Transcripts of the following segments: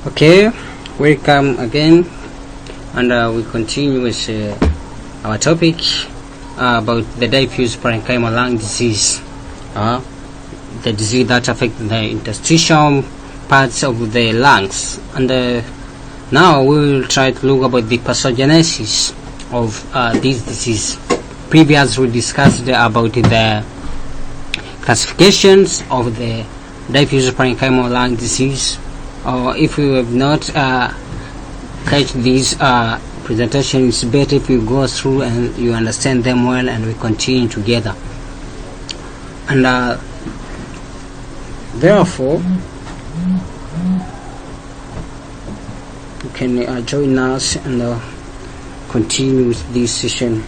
Okay, welcome again, and we continue with our topic about the diffuse parenchymal lung disease, the disease that affects the interstitial parts of the lungs. And now we will try to look about the pathogenesis of this disease. Previously we discussed about the classifications of the diffuse parenchymal lung disease. If you have not catch these presentations, it's better if you go through and you understand them well, and we continue together. And therefore you can join us and continue with this session.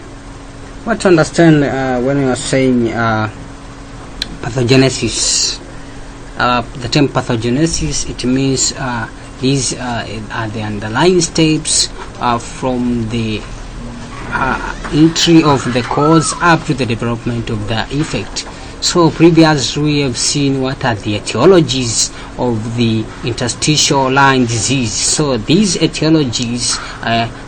What to understand when we are saying pathogenesis? The term pathogenesis, it means these are the underlying steps from the entry of the cause up to the development of the effect. So previously we have seen what are the etiologies of the interstitial lung disease. So these etiologies,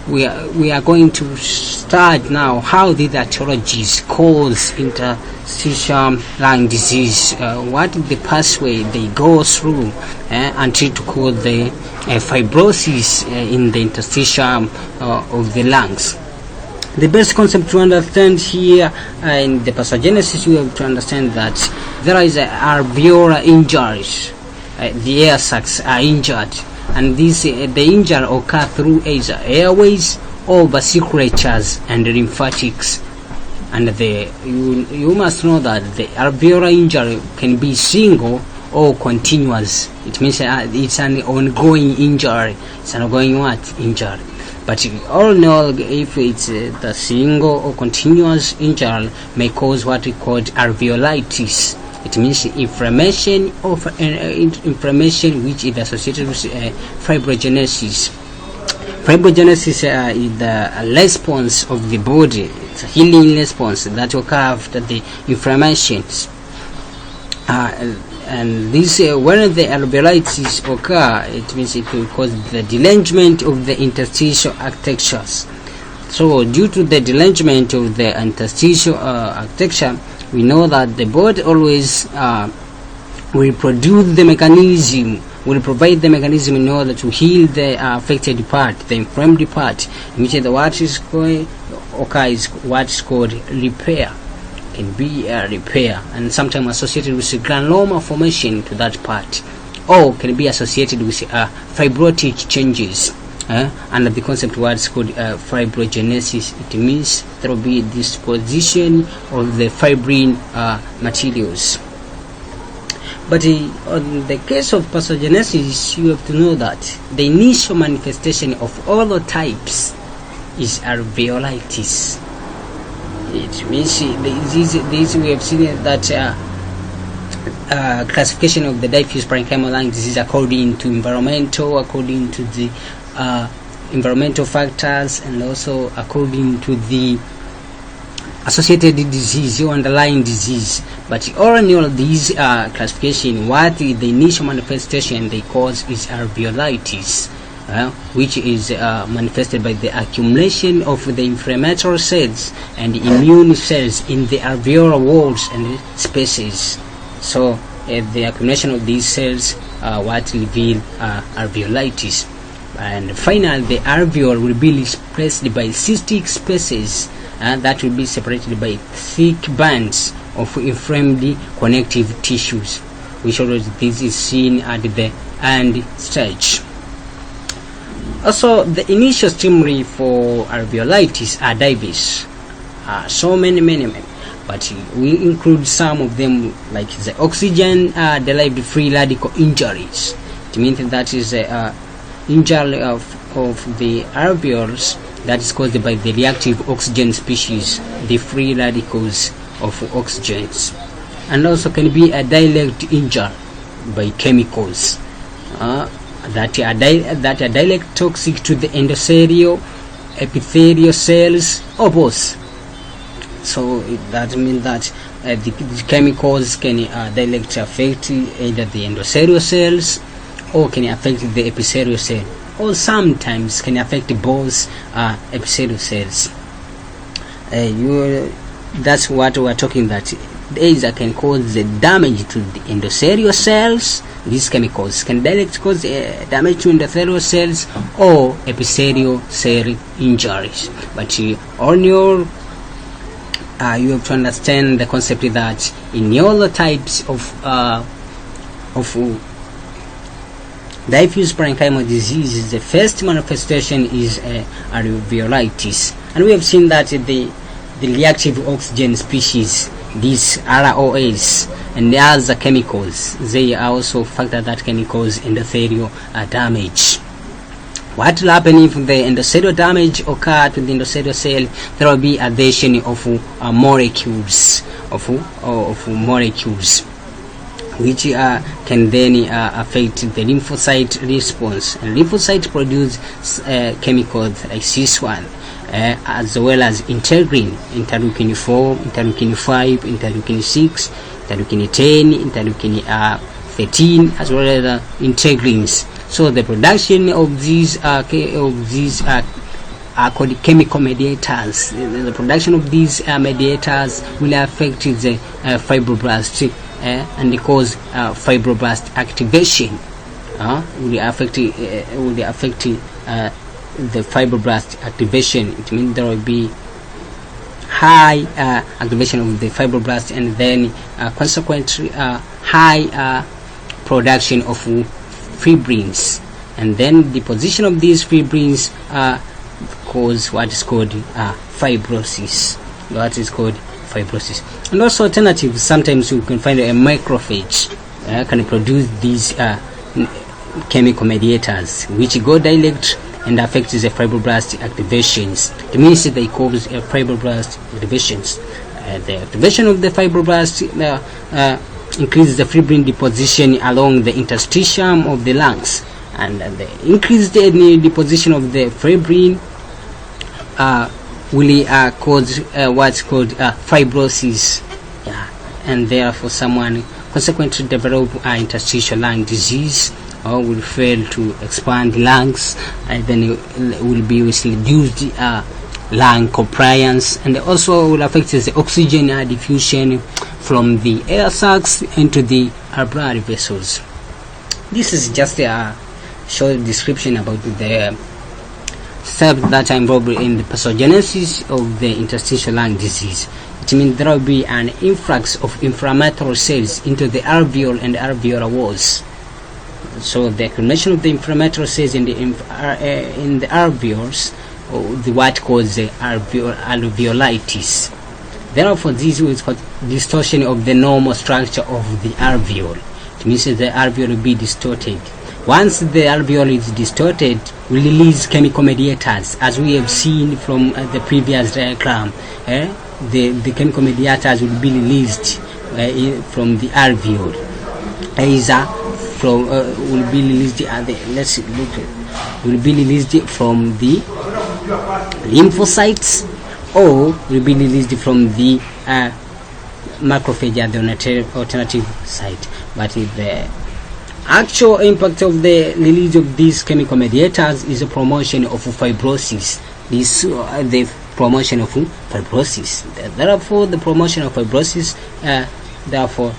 we are going to start now how these etiologies cause interstitial lung disease, what is the pathway they go through until to cause the fibrosis in the interstitium of the lungs. The best concept to understand here in the pathogenesis, you have to understand that there is alveolar injuries. The air sacs are injured, and these the injury occur through either airways or vasculatures and lymphatics. And you must know that the alveolar injury can be single or continuous. It means it's an ongoing injury. It's an ongoing injury. But all in all, if it's the single or continuous injury, may cause what we call Alveolitis. It means inflammation which is associated with fibrogenesis. Fibrogenesis is the response of the body. It's a healing response that occurs after the inflammations. And this, when the Aerobiolitis occur, it means it will cause the derangement of the interstitial architectures. So due to the derangement of the interstitial architecture, we know that the body always will produce the mechanism, will provide the mechanism in order to heal the affected part, the inflamed part, in which what is going occur is what is called repair. Can be a repair, and sometimes associated with granuloma formation to that part, or can be associated with fibrotic changes. And the concept what is called fibrogenesis, it means there will be disposition of the fibrin materials. But on the case of pathogenesis, you have to know that the initial manifestation of all the types is alveolitis. It means this we have seen that classification of the diffuse parenchymal lung disease according to according to the environmental factors, and also according to the associated disease or underlying disease. But all in all, these classification, what is the initial manifestation they cause is alveolitis, which is manifested by the accumulation of the inflammatory cells and immune cells in the alveolar walls and spaces. So the accumulation of these cells what reveal alveolitis. And finally, the alveol will be replaced by cystic spaces that will be separated by thick bands of inflamed connective tissues, which always this is seen at the end stage. Also, the initial stimuli for alveolitis are diverse. So many, but we include some of them, like the oxygen-derived free radical injuries. It means that is injury of the alveoles that is caused by the reactive oxygen species, the free radicals of oxygens. And also can be a direct injury by chemicals that are direct toxic to the endothelial, epithelial cells, or both. So that means that the chemicals can directly affect either the endothelial cells or can affect the epithelial cell, or sometimes can affect both epithelial cells. That's what we're talking, that these can cause the damage to the endothelial cells. These chemicals can directly cause damage to endothelial cells or epithelial cell injuries. But on your you have to understand the concept that in all the types of diffuse parenchymal disease, the first manifestation is Alveolitis, and we have seen that the reactive oxygen species, these ROAs, and the other chemicals, they are also factors that can cause endothelial damage. What will happen if the endothelial damage occurs to the endothelial cell? There will be adhesion of molecules which can then affect the lymphocyte response, and lymphocytes produce chemicals like CIS1, as well as integrin, interleukin 4, interleukin 5, interleukin 6, interleukin 10, interleukin 13, as well as integrins. So the production of these are called chemical mediators. The production of these mediators will affect the fibroblast and cause fibroblast activation. Will affect the fibroblast activation. It means there will be high activation of the fibroblast, and then consequently high production of fibrins, and then the position of these fibrins cause what is called fibrosis. And also alternatives, sometimes you can find a macrophage can produce these chemical mediators which go direct and affect the fibroblast activations. It means they cause fibroblast activations. The activation of the fibroblast increases the fibrin deposition along the interstitium of the lungs, and the increased deposition of the fibrin will cause what's called fibrosis, and therefore someone consequently develop interstitial lung disease, or will fail to expand lungs, and then it will be with reduced lung compliance, and also will affect the oxygen diffusion from the air sacs into the blood vessels. This is just a short description about the steps that are involved in the pathogenesis of the interstitial lung disease. It means there will be an influx of inflammatory cells into the alveoli and alveolar walls. So the accumulation of the inflammatory cells in the alveoles, what causes the Alveolitis. Therefore, this is called distortion of the normal structure of the alveoli. It means that the alveoli will be distorted. Once the alveoli is distorted, we release chemical mediators, as we have seen from the previous diagram. The chemical mediators will be released from the alveoli. Will be released from the lymphocytes, or will be released from the macrophage at the alternative site. But the actual impact of the release of these chemical mediators is a promotion of fibrosis. The promotion of fibrosis. Therefore, the promotion of fibrosis, therefore,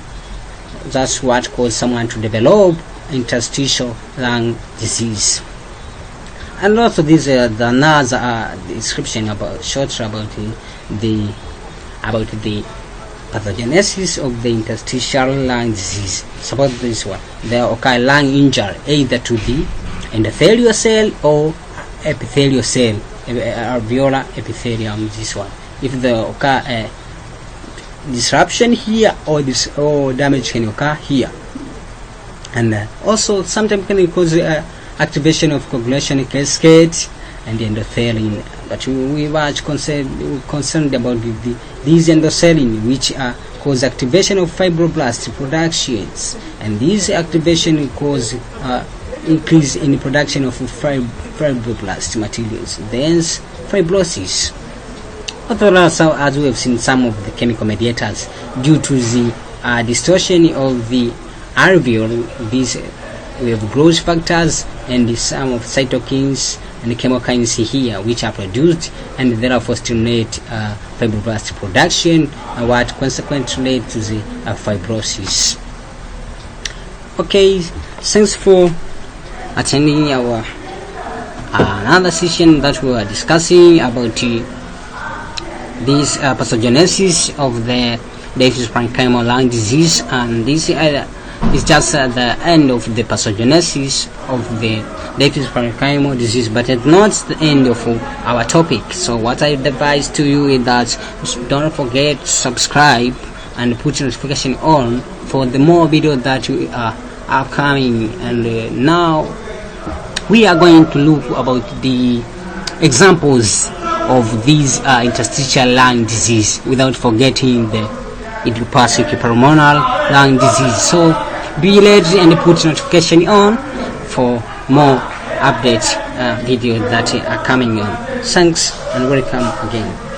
that's what causes someone to develop interstitial lung disease. And also, this another description about the pathogenesis of the interstitial lung disease. Suppose this one, there occur lung injury either to the endothelial cell or epithelial cell, alveolar epithelium. This one, if there occur disruption here, or damage can occur here, and also sometimes can cause activation of coagulation cascade and the endothelin. But we were concerned about these endothelin, which cause activation of fibroblast productions, and these activation cause increase in the production of fibroblast materials, thence fibrosis. Also, as we have seen, some of the chemical mediators, due to the distortion of the alveoli, these we have growth factors and some of cytokines and chemokines here, which are produced and therefore stimulate fibroblast production, what consequently lead to the fibrosis. Okay, thanks for attending our another session that we were discussing about this pathogenesis of the diffuse parenchymal lung disease, and this is just the end of the pathogenesis of the diffuse parenchymal disease, but it's not the end of our topic. So what I advise to you is that don't forget to subscribe and put notification on for the more videos that we are upcoming. And now we are going to look about the examples of these interstitial lung disease, without forgetting the idiopathic pulmonary lung disease. So be ready and put notification on for more updates videos that are coming on. Thanks and welcome again.